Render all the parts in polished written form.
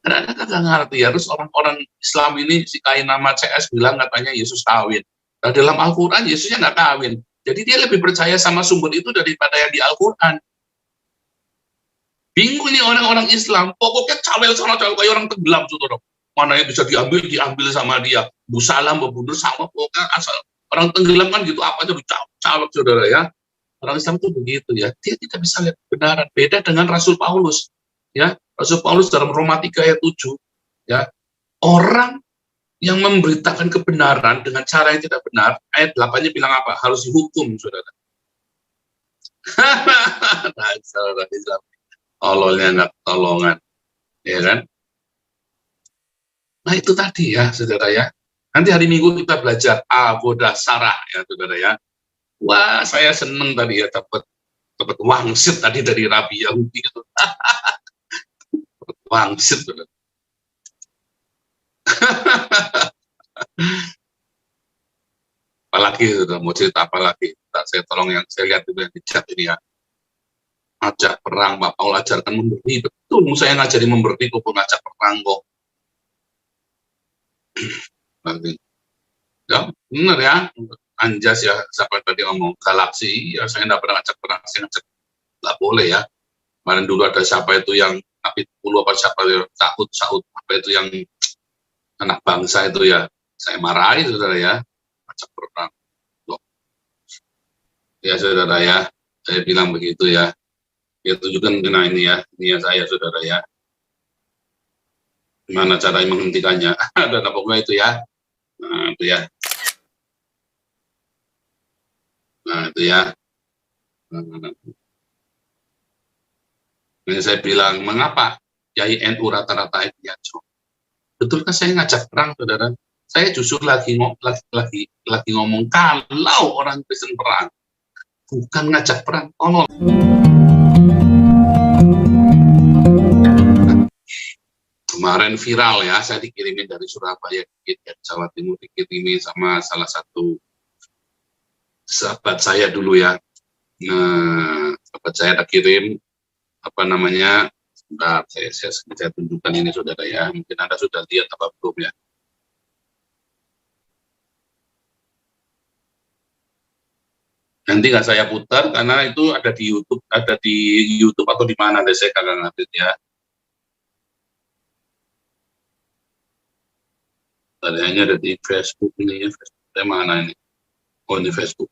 Karena kagak ngerti ya. Terus orang-orang Islam ini si kain nama CS bilang katanya Yesus kawin. Nah, dalam Al-Quran Yesusnya nggak kawin. Jadi dia lebih percaya sama sumber itu daripada yang di Al-Quran. Bingung nih orang-orang Islam. Pokoknya cawel sana cawel kayak orang tenggelam, saudara. Mana yang bisa diambil sama dia. Busalam, berbundur sama. Pokoknya asal orang tenggelam kan gitu. Apa aja cawel, saudara ya. Orang Islam itu begitu ya. Dia tidak bisa lihat kebenaran. Beda dengan Rasul Paulus. Ya, Rasul Paulus dalam Roma 3 ayat 7. Ya, orang yang memberitakan kebenaran dengan cara yang tidak benar, ayat 8-nya bilang apa? Harus dihukum, saudara. Nah, saudara Islam. Tololnya nggak tolongan, ya kan? Nah itu tadi ya, saudara ya. Nanti hari Minggu kita belajar Avodah Sarah ya, saudara ya. Wah, saya seneng tadi ya dapat wangsit tadi dari Rabi Yahudi itu. Wangsit, saudara. Apalagi sudah mau cerita apa lagi? Saya tolong yang saya lihat itu yang di chat ini ya. Ajak perang, Pak Paul ajarkan memberi. Betul, saya ngajari memberi kok ngajak perang kok. Ya, benar ya. Anjas ya, siapa tadi ngomong galaksi, ya saya enggak pernah ngajak perang, saya ngajak, nggak boleh ya. Kemarin dulu ada siapa itu yang, tapi 10 apa siapa ya, Saud, apa itu yang anak bangsa itu ya, saya marahi saudara ya, ngajak perang. Loh. Ya saudara ya, saya bilang begitu ya. Ya tunjukkan kena ini ya saya saudara ya. Gimana cara menghentikannya? Ada pokoknya itu ya. Nah itu ya. Nah itu ya. Nah, saya bilang, mengapa Yai NU rata-rata itu ya? Betulkah saya ngajak perang, saudara? Saya justru lagi ngomong kalau orang Kristen perang, bukan ngajak perang. Oh, kemarin viral ya, saya dikirimin dari Surabaya, Jawa Timur, dikirimin sama salah satu sahabat saya dulu ya. Nah, sahabat saya tak kirim apa namanya, sebentar saya tunjukkan ini saudara ya, mungkin Anda sudah lihat apa belum ya. Nanti nggak saya putar karena itu ada di YouTube atau di mana deh, saya kagak ngerti ya. Tadinya ada di Facebook ini ya, Facebook mana ini? Oh ini Facebook.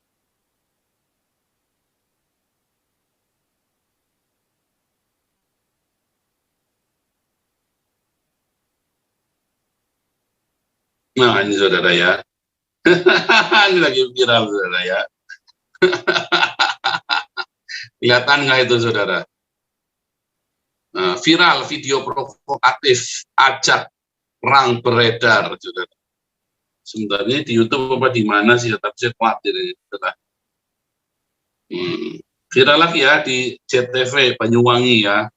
Nah ini saudara ya. Ini lagi viral saudara ya. Kelihatan nggak itu saudara? Viral video provokatif ajak perang beredar saudara. Sebenarnya di YouTube apa di mana sih, tapi saya khawatir ini saudara. Viral lagi ya di JTV Banyuwangi ya.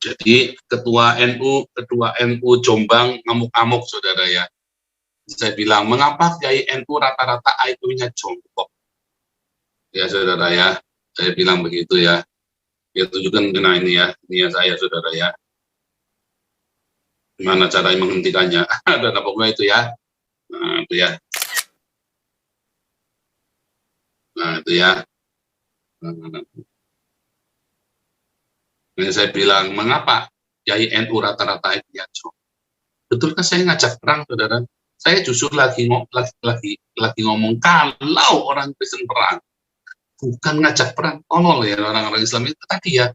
Jadi ketua NU Jombang ngamuk-ngamuk saudara ya. Saya bilang, mengapa Kiai NU rata-rata IQ-nya jongkok? Ya saudara ya, saya bilang begitu ya. Ya tunjukkan kena ini ya saya saudara ya. Gimana cara menghentikannya? Ada pokoknya itu ya. Nah itu ya. Nah itu ya. Nah, saya bilang, mengapa Kiai NU rata-rata IQ-nya jongkok? Betulkah saya ngajak perang saudara? Saya justru lagi ngomong kalau orang Kristen perang, bukan ngajak perang. Tolol ya orang-orang Islam itu tadi ya.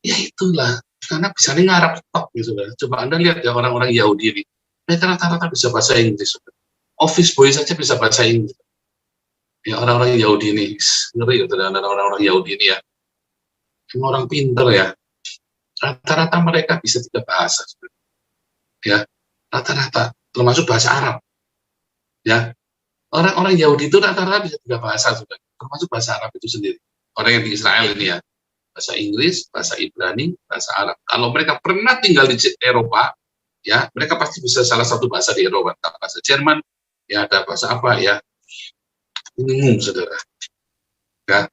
Ya itulah, karena bisa ngarap tok gitu. Coba Anda lihat ya orang-orang Yahudi ini. Mereka rata-rata bisa bahasa Inggris. Office boy saja bisa bahasa Inggris. Ya orang-orang Yahudi ini ngeri gitu, orang-orang Yahudi ini ya. Semua orang pinter ya. Rata-rata mereka bisa 3 bahasa. Ya, rata-rata termasuk bahasa Arab. Ya, orang-orang Yahudi itu rata-rata bisa 3 bahasa juga, termasuk bahasa Arab itu sendiri. Orang yang di Israel ini ya, bahasa Inggris, bahasa Ibrani, bahasa Arab. Kalau mereka pernah tinggal di Eropa, ya mereka pasti bisa salah satu bahasa di Eropa. Bahasa Jerman, ya ada bahasa apa ya? Bingung saudara. Ya.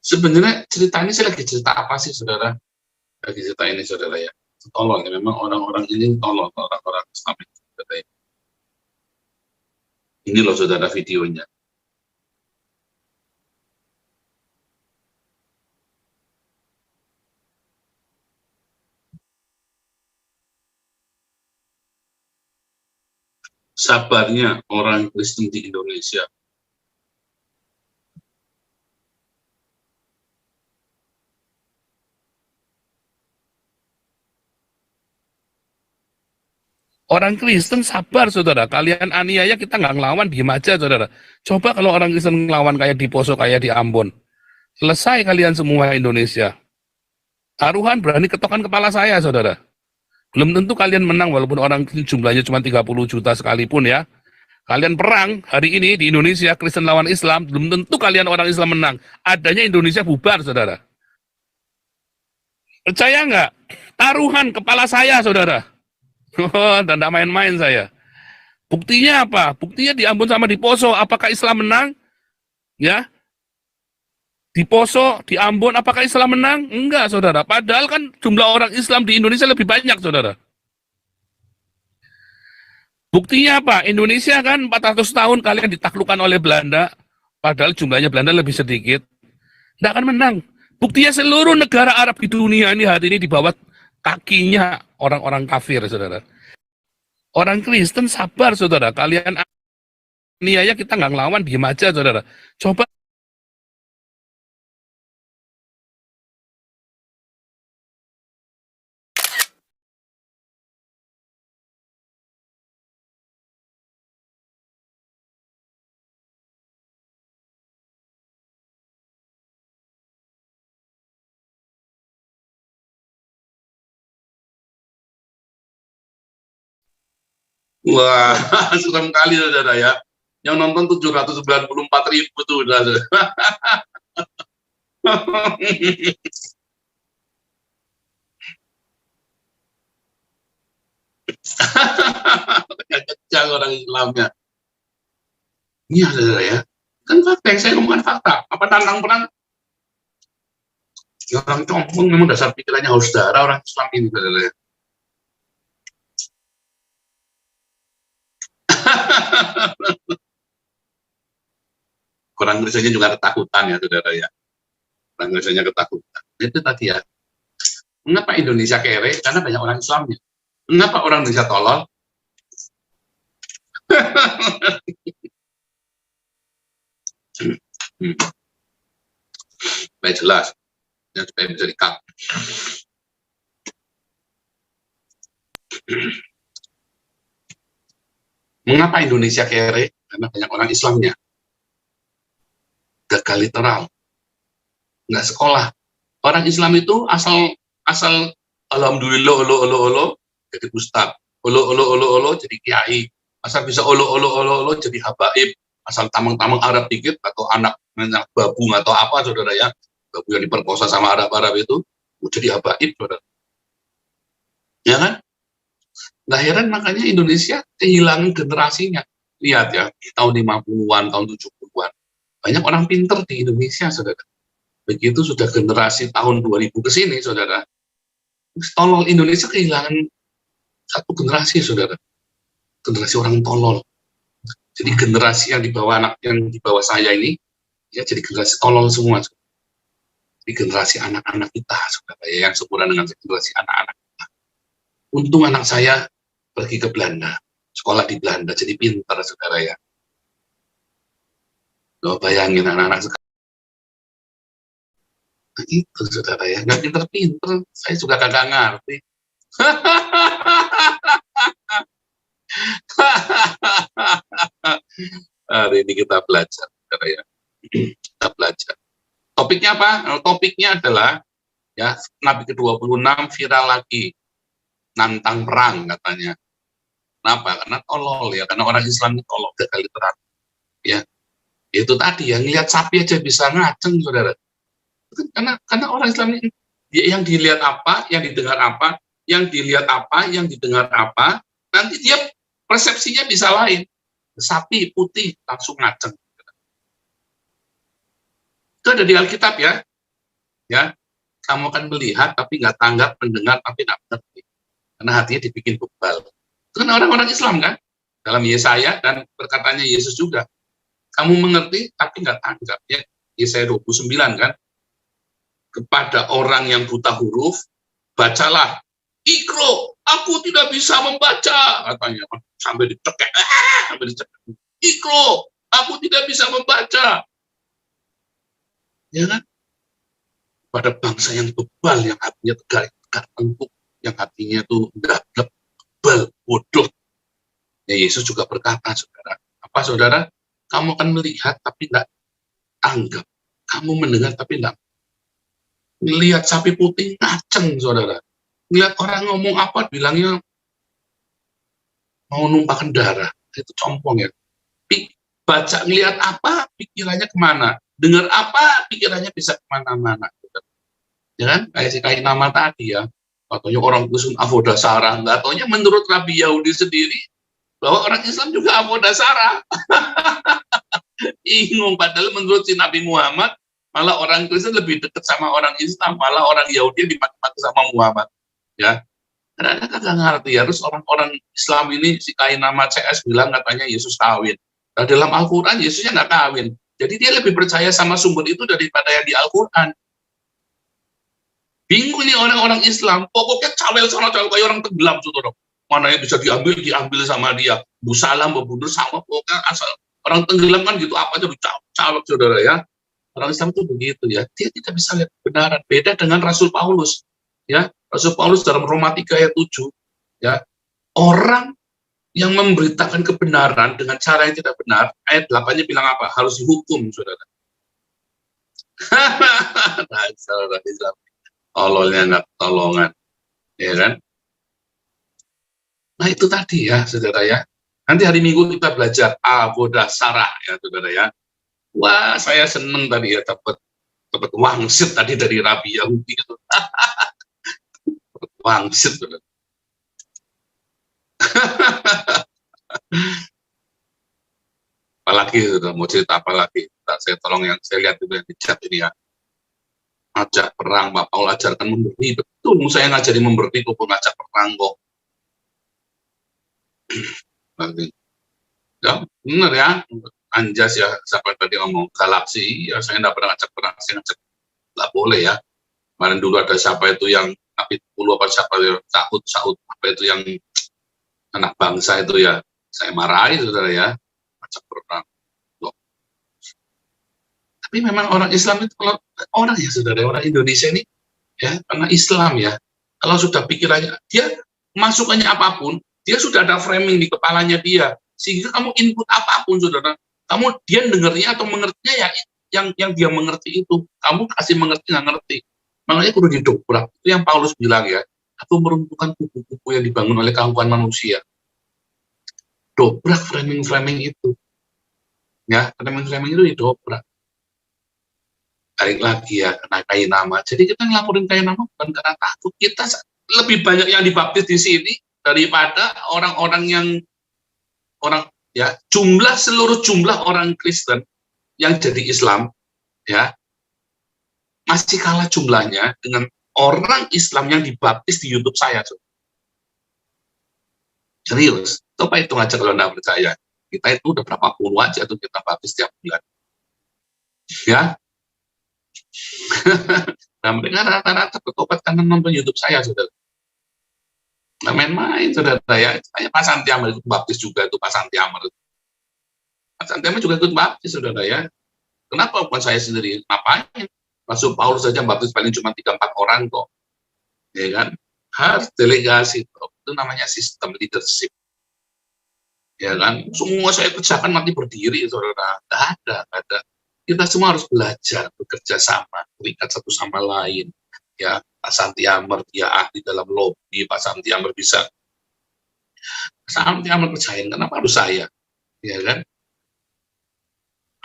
Sebenarnya cerita ini saya lagi cerita apa sih saudara? bagi kita ini saudara ya. Tolol ya, memang orang-orang ini tolol, orang-orang Islam ini saudara ya. Ini loh saudara videonya. Sabarnya orang Kristen di Indonesia. Orang Kristen sabar, saudara. Kalian aniaya, kita nggak ngelawan, diem aja, saudara. Coba kalau orang Kristen ngelawan kayak di Poso, kayak di Ambon. Selesai kalian semua Indonesia. Taruhan berani ketokan kepala saya, saudara. Belum tentu kalian menang, walaupun orang jumlahnya cuma 30 juta sekalipun ya. Kalian perang hari ini di Indonesia, Kristen lawan Islam, belum tentu kalian orang Islam menang. Adanya Indonesia bubar, saudara. Percaya nggak? Taruhan kepala saya, saudara. Dan tidak main-main saya. Buktinya apa? Buktinya di Ambon sama di Poso. Apakah Islam menang? Ya, di Poso, di Ambon, apakah Islam menang? Enggak, saudara. Padahal kan jumlah orang Islam di Indonesia lebih banyak, saudara. Buktinya apa? Indonesia kan 400 tahun kalian ditaklukkan oleh Belanda. Padahal jumlahnya Belanda lebih sedikit. Tidak akan menang. Buktinya seluruh negara Arab di dunia ini hari ini di bawah kakinya orang-orang kafir, saudara. Orang Kristen sabar, saudara. Kalian aniaya, kita nggak ngelawan, diem aja, saudara. Coba Wah, serem kali saudara ya. Yang nonton 794.000 tuh udah. Kejang orang Islamnya. Iya saudara ya. Kan fakta yang saya ngomongkan fakta. Apa tantang perang? Ya, orang compong memang dasar pikirannya haus darah orang Islam ini saudara ya. Orang Indonesia juga ketakutan ya saudara ya. Orang Indonesia ketakutan. Itu tadi ya. Mengapa Indonesia kere? Karena banyak orang Islamnya. Mengapa orang Indonesia tolol? Baik jelas. Ya, supaya bisa di-cut. Mengapa Indonesia kere? Karena banyak orang Islamnya. Gagal literal. Nggak sekolah. Orang Islam itu asal alhamdulillah olo jadi ustad, olo jadi kiai, asal bisa olo jadi habaib, asal tamang-tamang Arab dikit atau anak babung atau apa saudara ya, babu yang diperkosa sama Arab itu jadi habaib saudara. Ya kan? Nggak heran makanya Indonesia kehilangan generasinya. Lihat ya, di tahun 50-an, tahun 70-an. Banyak orang pinter di Indonesia saudara. Begitu sudah generasi tahun 2000 ke sini, saudara, tolol Indonesia kehilangan satu generasi, saudara. Generasi orang tolol. Jadi generasi yang di bawah saya ini, ya jadi generasi tolol semua. Jadi generasi anak-anak kita, saudara, ya, yang seumuran dengan generasi anak-anak kita. Untung anak saya pergi ke Belanda, sekolah di Belanda, jadi pintar, saudara ya. Loh, bayangin anak-anak sekarang. Itu saudara ya, nggak pinter-pinter, saya juga kagak ngerti. Hari ini kita belajar, saudara ya. Kita belajar. Topiknya apa? Topiknya adalah ya Nabi ke-26 viral lagi, nantang perang katanya. Kenapa? Karena tolol ya, karena orang Islam itu tolol, gagal literal. Ya, itu tadi ya, ngelihat sapi aja bisa ngaceng, saudara. Karena orang Islam ini yang dilihat apa, yang didengar apa, yang dilihat apa, yang didengar apa, nanti dia persepsinya bisa lain. Sapi putih langsung ngaceng. Itu ada di Alkitab ya. Ya. kamu akan melihat tapi nggak tanggap, mendengar tapi nggak mengerti. Karena hatinya dibikin bebal. Itu kan orang-orang Islam kan? Dalam Yesaya dan perkataannya Yesus juga. Kamu mengerti tapi nggak tanggap. Ya, Yesaya 29 kan? Kepada orang yang buta huruf, bacalah. Ikro, aku tidak bisa membaca. Katanya, sampai dicekek. Sampai dicekek. Ikro, aku tidak bisa membaca. Ya kan? Pada bangsa yang bebal, yang hatinya tegak tengkuk, yang hatinya tuh gablek, bebal, bodoh. Ya Yesus juga berkata, saudara, apa saudara? Kamu akan melihat tapi nggak tanggap. Kamu mendengar tapi nggak. Lihat sapi putih ngaceng, saudara. Lihat orang ngomong apa, bilangnya mau numpahkan darah. Itu compong ya. Baca, ngelihat apa, pikirannya kemana. Dengar apa, pikirannya bisa kemana-mana. Ya kan? Kayak si kain nama tadi ya. Katanya orang Kristen Avodasara. Nggak taunya menurut Rabi Yahudi sendiri, bahwa orang Islam juga Avodasara. Bingung, padahal menurut si Nabi Muhammad, malah orang Kristen lebih dekat sama orang Islam, malah orang Yahudi dimaki-maki sama Muhammad. Ya, karena kagak ngerti, harus orang-orang Islam ini, si kain nama CS bilang katanya Yesus kawin. Nah, dalam Al-Quran Yesusnya nggak kawin. Jadi dia lebih percaya sama sumber itu daripada yang di Al-Quran. Bingung nih orang-orang Islam, pokoknya cawel sana cawel kayak orang tenggelam, saudara. Mana yang bisa diambil sama dia. Busalam, membunuh sama, pokoknya asal orang tenggelam kan gitu, apa aja cawel, saudara ya. Orang Islam itu begitu ya, dia tidak bisa lihat kebenaran. Beda dengan Rasul Paulus, ya. Rasul Paulus dalam Roma 3 ayat 7, ya. Orang yang memberitakan kebenaran dengan cara yang tidak benar, ayat 8-nya bilang apa? Harus dihukum, saudara. Nah, saudara Islam. Tololnya nggak tolongan, ya kan? Nah itu tadi ya, saudara ya. Nanti hari Minggu kita belajar Avodasara ya, saudara ya. Wah, saya seneng tadi ya dapat wangsit tadi dari Rabi Yahudi itu. Wangsit, saudara. Apalagi, saudara, mau cerita apa lagi? Saya tolong yang saya lihat itu yang di chat ini ya. Ajak perang, Pak Paul ajarkan memberi. Betul, saya ngajari memberi, kok ngajak perang kok. Ya, benar ya. Anjas ya, siapa tadi ngomong galaksi, ya saya nggak pernah ngajak perang, saya ngajak, nggak boleh ya. Kemarin dulu ada siapa itu yang, tapi 10 apa siapa ya, Saud, apa itu yang anak bangsa itu ya, saya marahi, saudara ya, ngajak perang. Loh. Tapi memang orang Islam itu, kalau orang ya saudara, orang Indonesia ini, ya, karena Islam ya, kalau sudah pikirannya, dia masukannya apapun, dia sudah ada framing di kepalanya dia, sehingga kamu input apapun, saudara, kamu dia dengarnya atau mengertinya ya yang dia mengerti itu, kamu kasih mengerti nggak ngerti, makanya kudu didobrak. Itu yang Paulus bilang ya, aku meruntuhkan kubu-kubu yang dibangun oleh kawan manusia. Dobrak framing-framing itu, ya, framing-framing itu didobrak. Balik lagi ya, karena kain nama. Jadi kita ngelaporin kain nama bukan karena takut, kita lebih banyak yang dibaptis di sini daripada orang-orang yang ya, seluruh jumlah orang Kristen yang jadi Islam ya masih kalah jumlahnya dengan orang Islam yang dibaptis di YouTube saya. Serius, coba itu aja kalau Anda percaya. Kita itu udah berapa puluh aja tuh kita baptis tiap bulan. Ya. Nah, mereka rata-rata bertobat karena nonton YouTube saya, saudara. Nggak main-main, saudara ya. Saya Pak Santi Amar ikut baptis juga, itu Pak Santi Amar. Pak Santi Amar juga ikut baptis, saudara ya. Kenapa bukan saya sendiri? Ngapain? Rasul Paulus saja baptis paling cuma 3-4 orang kok. Ya kan? Harus delegasi. Itu namanya sistem leadership. Ya kan? Semua saya kerjakan mati berdiri, saudara. Nggak ada. Kita semua harus belajar, bekerja sama, terikat satu sama lain. Ya, Pak Santi Amar, dia ahli dalam lobby, Pak Santi Amar bisa. Pak Santi Amar percaya, kenapa harus saya? Ya kan?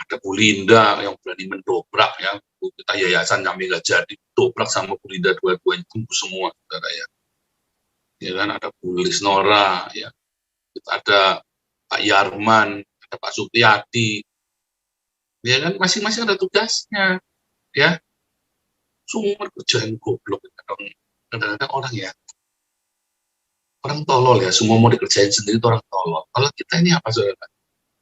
Ada Bu Linda yang berani mendobrak ya, kita yayasan kami nggak jadi, dobrak sama Bu Linda dua-duanya kumpul semua, saudara ya. Ya kan, ada Bu Lisnora, ya. Kita ada Pak Yarman, ada Pak Supriyadi, ya kan, masing-masing ada tugasnya, ya. Semua kerjaan goblok. Kadang-kadang orang ya, orang tolol ya, semua mau dikerjain sendiri itu orang tolol. Kalau kita ini apa saudara?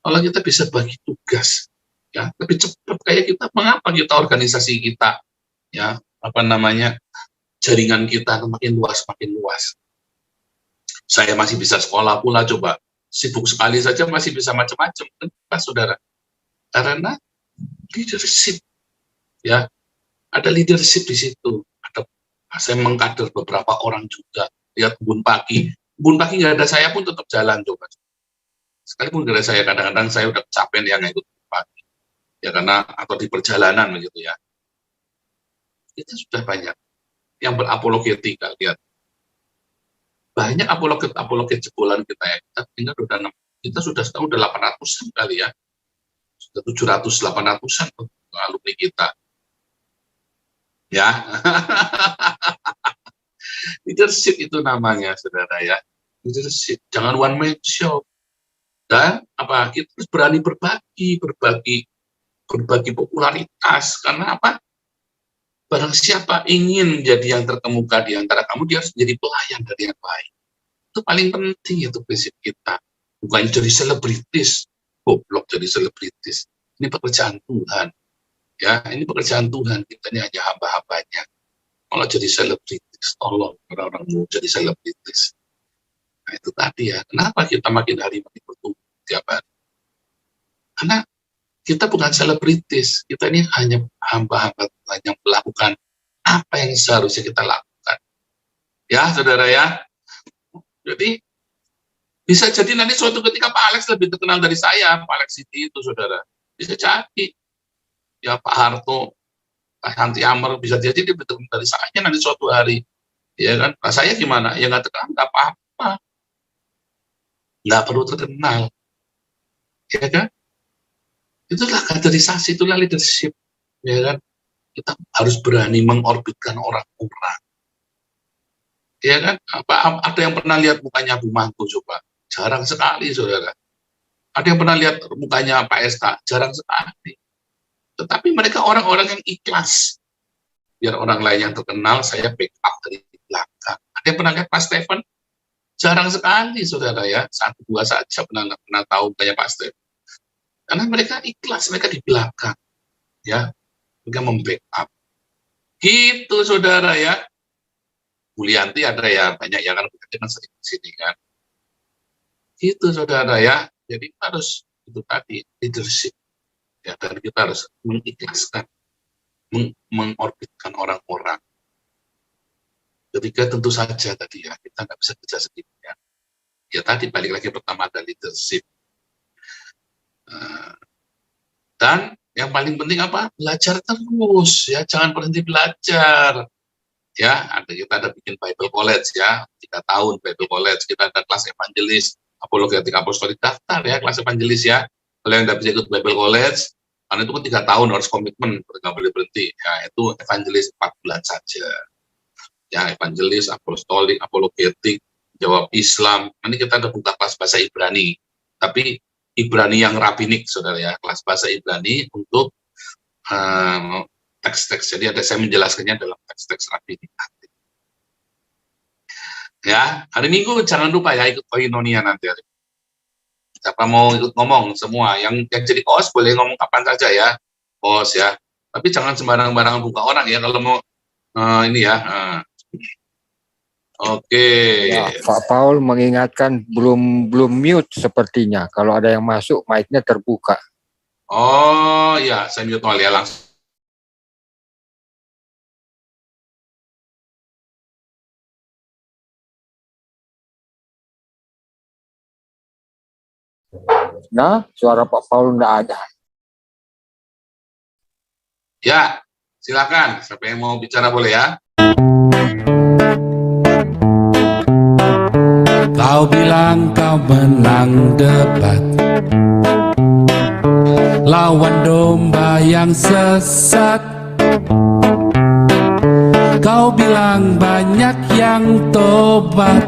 Kalau kita bisa bagi tugas, ya lebih cepat kayak kita. Mengapa kita organisasi kita, ya apa namanya, jaringan kita makin luas. Saya masih bisa sekolah pula, coba sibuk sekali saja masih bisa macam-macam. Kenapa saudara? Karena leadership, ya ada leadership di situ. Saya mengkader beberapa orang juga. Lihat kebun pagi nggak ada saya pun tetap jalan coba. Sekalipun nggak ada saya, kadang-kadang saya udah capek ya nggak ikut kebun pagi. Ya karena atau di perjalanan begitu ya. Kita sudah banyak yang berapologetika, lihat. Banyak apologet jebolan kita ya. Kita sudah tahu udah 800-an kali ya. Sudah 700-800-an alumni kita. Ya. Leadership itu namanya, saudara ya. Leadership, jangan one man show. Dan apa? Kita harus berani berbagi popularitas. Karena apa? Barang siapa ingin menjadi yang terkemuka di antara kamu, dia harus menjadi pelayan dari yang baik. Itu paling penting, itu prinsip kita. Bukan jadi selebritis, goblok jadi selebritis. Ini pekerjaan Tuhan. Ya, ini pekerjaan Tuhan. Kita ini hanya hamba-hambanya. Kalau jadi selebritis, tolong orang-orang mau jadi selebritis. Nah itu tadi ya, kenapa kita makin hari makin bertumbuh tiap hari? Karena kita bukan selebritis, kita ini hanya hamba-hamba Tuhan yang melakukan apa yang seharusnya kita lakukan. Ya, saudara ya. Jadi, bisa jadi nanti suatu ketika Pak Alex lebih terkenal dari saya, Pak Alex Siti itu, saudara. Bisa jadi. Ya, Pak Harto, Pak Santi Amar, bisa jadi dia lebih terkenal dari saya nanti suatu hari. Ya kan? Nah, saya gimana? Ya nggak terkenal, nggak apa-apa. Nggak perlu terkenal. Ya kan? Itulah kaderisasi, itulah leadership, ya kan? Kita harus berani mengorbitkan orang-orang, ya kan? Ada yang pernah lihat mukanya Bu Mantu coba? Jarang sekali, saudara. Ada yang pernah lihat mukanya Pak Esta? Jarang sekali. Tetapi mereka orang-orang yang ikhlas. Biar orang lain yang terkenal, saya backup dari belakang. Ada yang pernah lihat Pak Stephen? Jarang sekali, saudara ya. 1-2 saja pernah tahu kayak Pak Stephen. Karena mereka ikhlas, mereka di belakang, ya, mereka membackup. Gitu, saudara ya. Bulianti ada ya, banyak ya kan, kita kan sering di sini kan. Gitu, saudara ya. Jadi harus itu tadi leadership, ya, dan kita harus mengikhlaskan, mengorbitkan orang-orang. Ketiga tentu saja tadi ya, kita nggak bisa kerja sendiri ya. Ya tadi balik lagi pertama ada leadership. Dan yang paling penting apa? Belajar terus ya, jangan berhenti belajar. Ya, kita ada bikin Bible College ya, 3 tahun Bible College, kita ada kelas evangelis, apologetik apostolik, daftar ya kelas evangelis ya. Kalau yang nggak bisa ikut Bible College, karena itu kan 3 tahun harus komitmen, nggak boleh berhenti. Ya, itu evangelis 4 bulan saja. Ya, evangelis, apostolik, apologetik, jawab Islam. Nanti kita ada buka kelas bahasa Ibrani. Tapi Ibrani yang rabinik, saudara ya, kelas bahasa Ibrani untuk teks-teks. Jadi ada saya menjelaskannya dalam teks-teks rabinik. Ya, hari Minggu jangan lupa ya ikut koinonia nanti. Siapa mau ikut ngomong semua, yang jadi host boleh ngomong kapan saja ya, host ya. Tapi jangan sembarang-barang buka orang ya kalau mau ini ya. Oke. Ya, Pak Paul mengingatkan belum mute sepertinya. Kalau ada yang masuk, mic-nya terbuka. Oh ya, saya mute ya langsung. Nah, suara Pak Paul nggak ada. Ya, silakan. Siapa yang mau bicara boleh ya. Kau bilang kau menang debat, lawan domba yang sesat. Kau bilang banyak yang tobat,